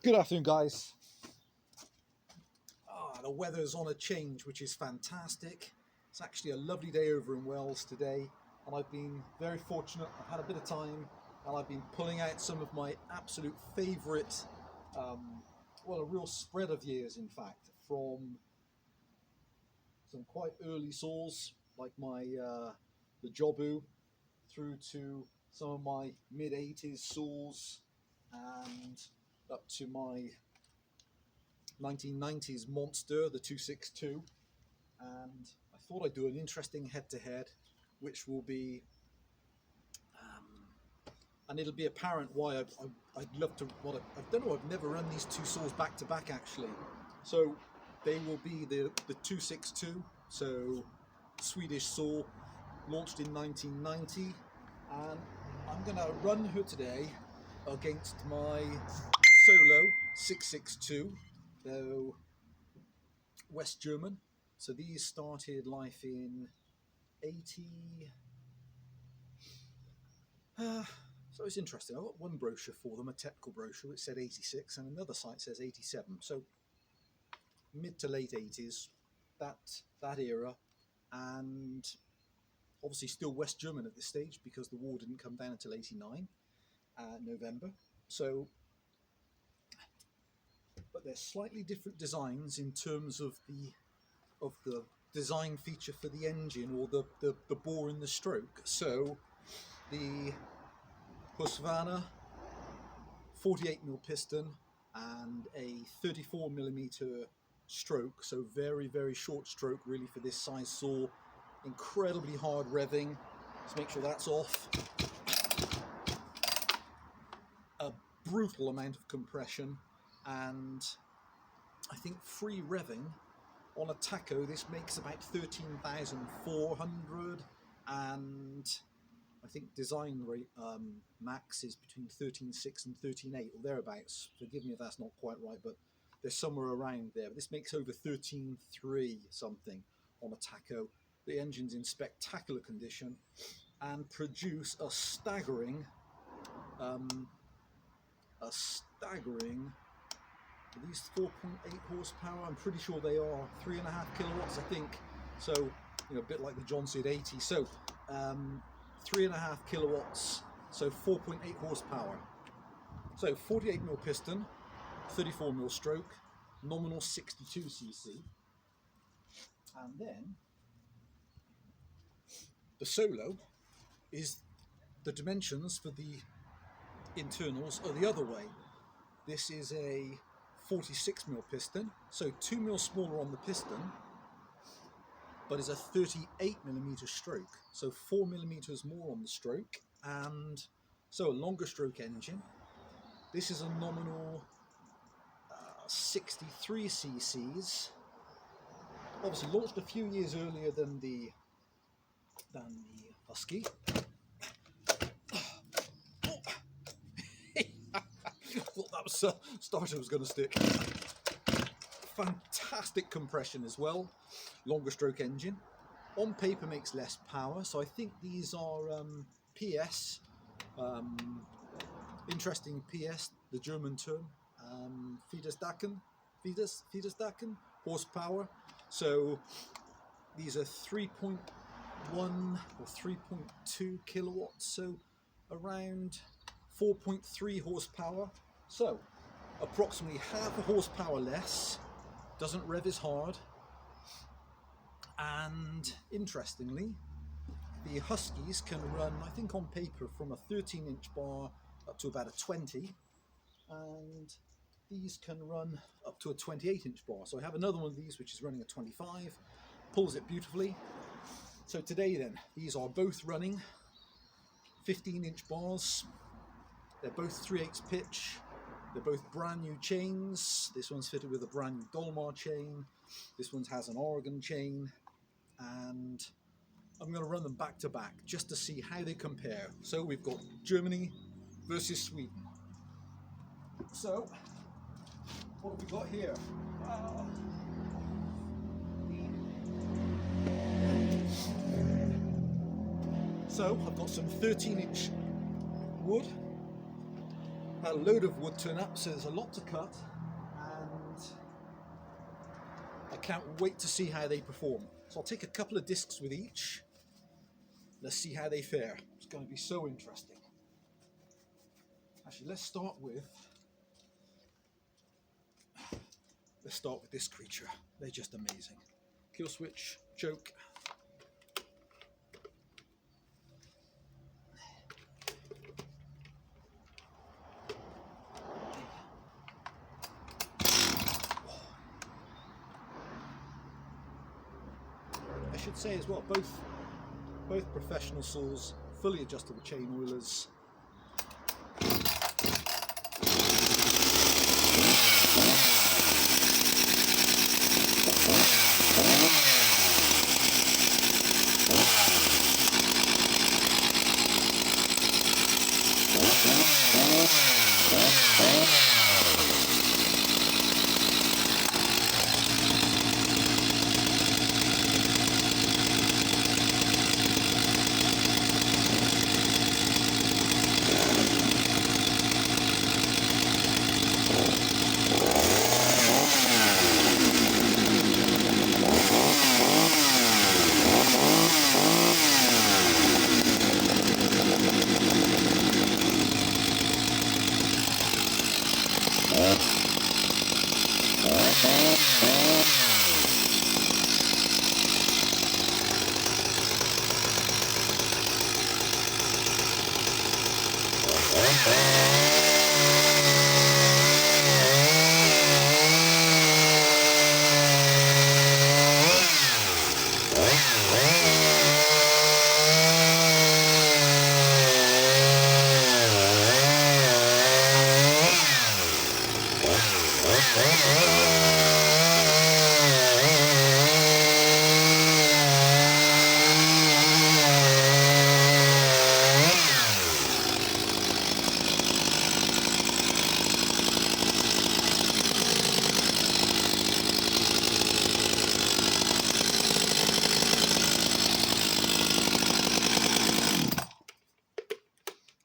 Good afternoon, guys. The weather's on a change, which is fantastic. It's actually a lovely day over in Wales today, and I've been very fortunate. I've had a bit of time, and I've been pulling out some of my absolute favourite, well, a real spread of years, in fact, from some quite early saws, like my the Jobu, through to some of my mid-80s saws, and up to my 1990s monster, the 262, and I thought I'd do an interesting head-to-head, which will be, and it'll be apparent why I'd love to. Well, I don't know. I've never run these two saws back to back actually, so they will be the 262, so Swedish saw, launched in 1990, and I'm gonna run her today against my Solo 662. Though West German, so these started life in 80. So it's interesting. I got one brochure for them, a technical brochure, which said 86, and another site says 87. So mid to late 80s, that era, and obviously still West German at this stage because the war didn't come down until 89, November. So. But they're slightly different designs in terms of the design feature for the engine, or the bore in the stroke. So the Husqvarna 48mm piston and a 34mm stroke, so very short stroke really for this size saw. Incredibly hard revving. Let's make sure that's off. A brutal amount of compression. And I think free revving on a tacho, this makes about 13,400, and I think design rate max is between 13.6 and 13.8 or thereabouts. Forgive me if that's not quite right, but they're somewhere around there. This makes over 13.3 something on a tacho. The engine's in spectacular condition and produce a staggering these 4.8 horsepower. I'm pretty sure they are 3.5 kilowatts, I think. So, a bit like the John Seed 80. So, 3.5 kilowatts, so 4.8 horsepower. So, 48mm piston, 34mm stroke, nominal 62cc. And then, the Solo is the dimensions for the internals are the other way. This is a 46mm piston, so 2mm smaller on the piston, but is a 38mm stroke, so 4mm more on the stroke, and so a longer stroke engine. This is a nominal 63 cc's, obviously launched a few years earlier than the Husky. Thought that was starter was going to stick. Fantastic compression as well. Longer stroke engine. On paper makes less power, so I think these are PS. Interesting PS, the German term. Federstacken horsepower. So these are 3.1 or 3.2 kilowatts, so around 4.3 horsepower. So approximately half a horsepower less, doesn't rev as hard, and interestingly the Huskies can run, I think on paper, from a 13-inch bar up to about a 20, and these can run up to a 28-inch bar. So I have another one of these which is running a 25, pulls it beautifully. So today then, these are both running 15-inch bars. They're both 3/8 pitch. They're both brand new chains. This one's fitted with a brand new Dolmar chain. This one has an Oregon chain. And I'm going to run them back to back just to see how they compare. So we've got Germany versus Sweden. So, what have we got here? So I've got some 13-inch wood. Had a load of wood turn up, so there's a lot to cut, and I can't wait to see how they perform. So I'll take a couple of discs with each. Let's see how they fare. It's going to be so interesting. Actually, let's start with this creature. They're just amazing. Kill switch, choke. I should say as well, both professional saws, fully adjustable chain oilers.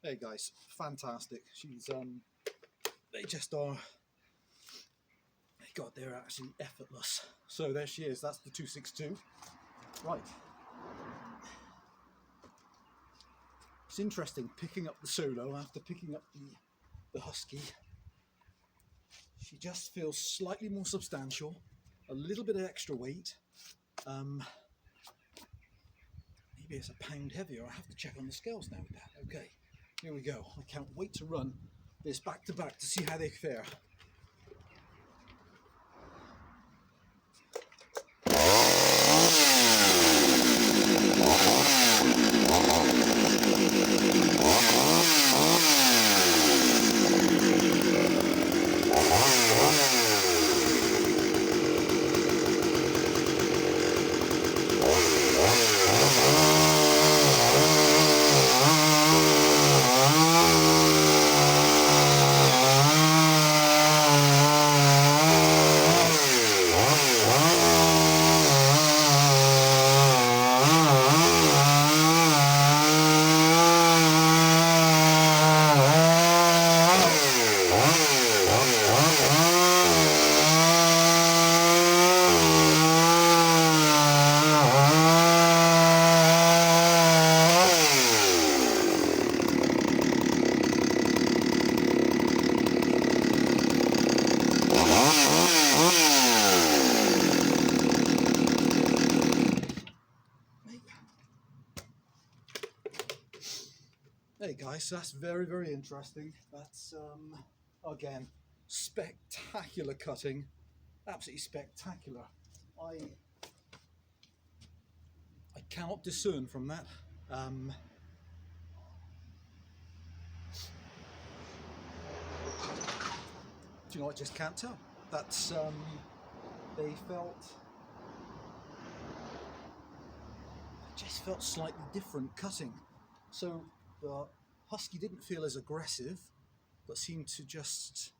Hey guys, fantastic. They just are, God, they're actually effortless. So there she is, that's the 262. Right. It's interesting picking up the Solo after picking up the Husky. She just feels slightly more substantial, a little bit of extra weight. Maybe it's a pound heavier. I have to check on the scales now with that. Okay. Here we go. I can't wait to run this back to back to see how they fare. Hey guys, so that's very, very interesting. That's, again, spectacular cutting. Absolutely spectacular. I cannot discern from that. Do you know, I just can't tell. That's, they just felt slightly different cutting. So the Husky didn't feel as aggressive, but seemed to just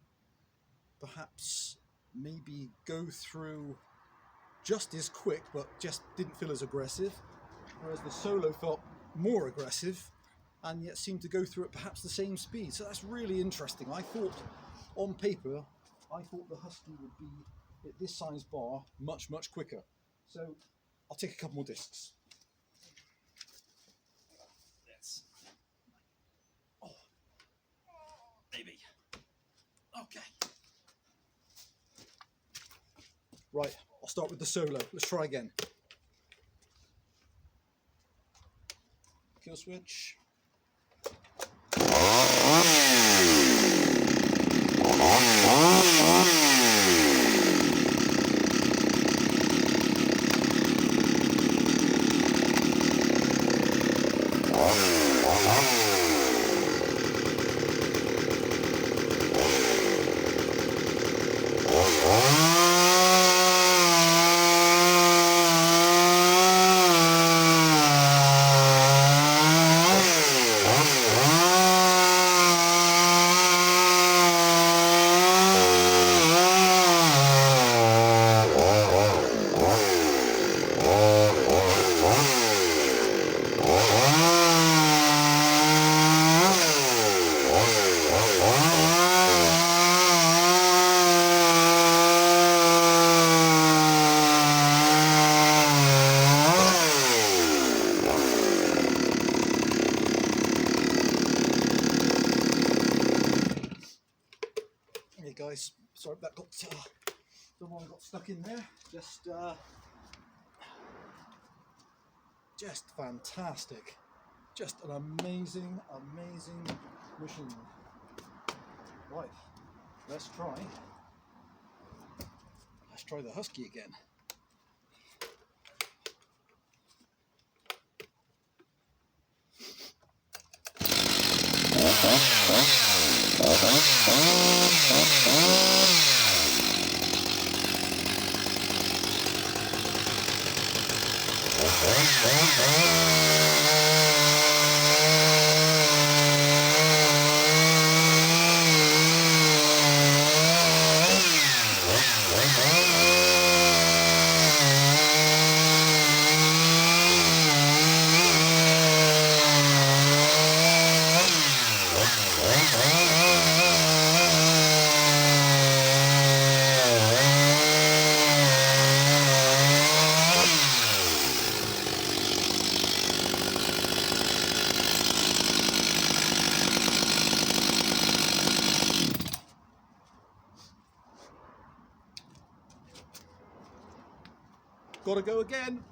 perhaps maybe go through just as quick, but just didn't feel as aggressive. Whereas the Solo felt more aggressive and yet seem to go through at perhaps the same speed. So that's really interesting. I thought on paper, I thought the Husky would be at this size bar much, much quicker. So I'll take a couple more discs. Yes. Oh, maybe. Okay. Right, I'll start with the solo. Let's try again. Kill switch. Hey guys, sorry that got the one got stuck in there. Just fantastic, just an amazing machine. Right, let's try the Husky again. Gotta go again.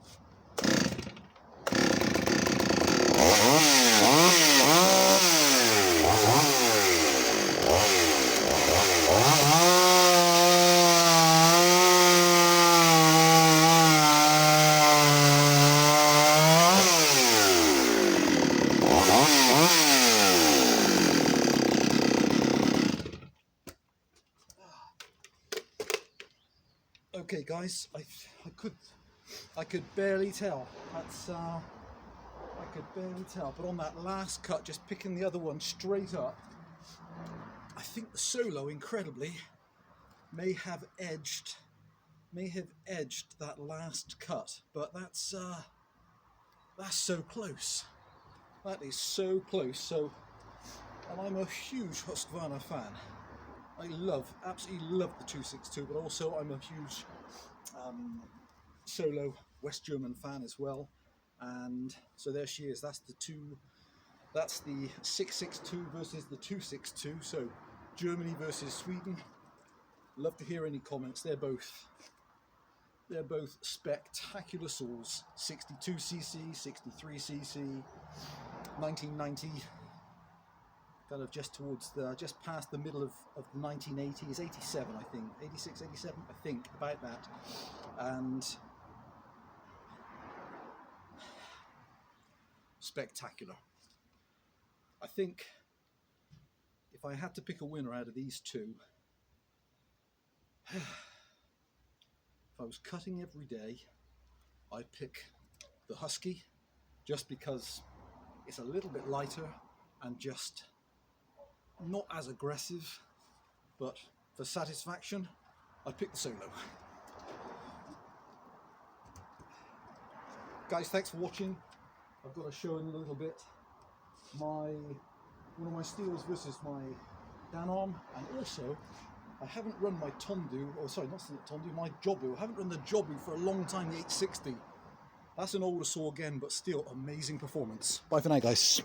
Okay guys, I could barely tell. I could barely tell, but on that last cut, just picking the other one straight up, I think the solo, incredibly, may have edged that last cut. But that's so close. That is so close. So, and I'm a huge Husqvarna fan. I absolutely love the 262, but also I'm a huge solo West German fan as well. And so there she is. That's the 662 versus the 262. So Germany versus Sweden. Love to hear any comments. They're both spectacular saws. 62cc, 63cc, 1990. Kind of just past the middle of the 1980s, 87 I think, 86, 87 I think, about that. And spectacular. I think if I had to pick a winner out of these two, if I was cutting every day, I'd pick the Husky, just because it's a little bit lighter and just not as aggressive, but for satisfaction, I'd pick the solo. Guys, thanks for watching. I've got to show in a little bit one of my steels versus my Dan arm, and also I haven't run my Tondu, or sorry, not Tondu, my Jobu. I haven't run the Jobu for a long time, the 860. That's an older saw again, but still amazing performance. Bye for now, guys.